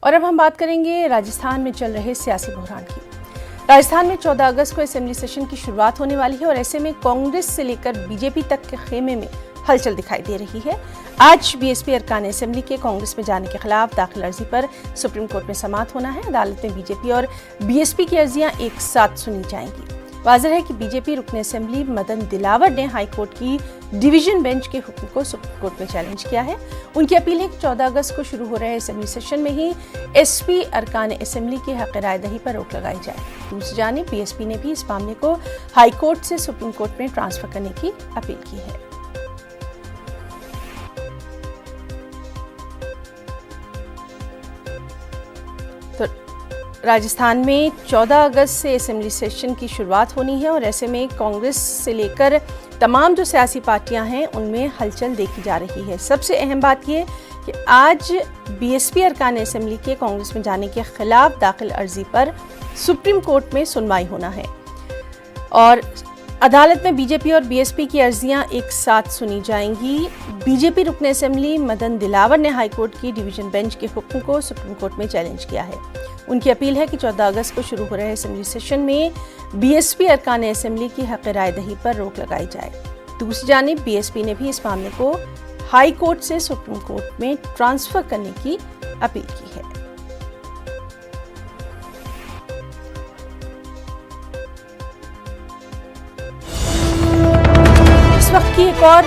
और अब हम बात करेंगे राजस्थान में चल रहे सियासी बहरान की। राजस्थान में 14 अगस्त को असेंबली सेशन की शुरुआत होने वाली है और ऐसे में कांग्रेस से लेकर बीजेपी तक के खेमे में हलचल दिखाई दे रही है। आज बीएसपी अरकान असेंबली के कांग्रेस में जाने के खिलाफ दाखिल अर्जी पर सुप्रीम कोर्ट में समाअत होना है। अदालत में बीजेपी और बीएसपी की अर्जियां एक साथ सुनी जाएंगी। वाज़ेह है कि बीजेपी रुकन असेंबली मदन दिलावर ने हाई कोर्ट की डिवीजन बेंच के हुक्म को सुप्रीम कोर्ट में चैलेंज किया है। उनकी अपील है कि 14 अगस्त को शुरू हो रहे असेंबली सेशन में ही एसपी अरकान असेंबली की हक राय दही पर रोक लगाई जाए। दूसरी जानिब बीएसपी ने भी इस मामले को हाई कोर्ट से सुप्रीम कोर्ट में ट्रांसफर करने की अपील की है। तो राजस्थान में 14 अगस्त से असेंबली सेशन की शुरुआत होनी है और ऐसे में कांग्रेस से लेकर तमाम जो सियासी पार्टियां हैं उनमें हलचल देखी जा रही है। सबसे अहम बात यह कि आज बीएसपी अरकान असेंबली के कांग्रेस में जाने के खिलाफ दाखिल अर्जी पर सुप्रीम कोर्ट में सुनवाई होना है और अदालत में बीजेपी और बीएसपी की अर्जियां एक साथ सुनी जाएंगी। बीजेपी रुकन असेंबली मदन दिलावर ने हाईकोर्ट की डिवीजन बेंच के हुक्म को सुप्रीम कोर्ट में चैलेंज किया है। उनकी अपील है कि 14 अगस्त को शुरू हो रहे असेंबली सेशन में बीएसपी अरकान असेंबली की हक राय दही पर रोक लगाई जाए। दूसरी जानिब बीएसपी ने भी इस मामले को हाई कोर्ट से सुप्रीम कोर्ट में ट्रांसफर करने की अपील की है। इस वक्त की एक और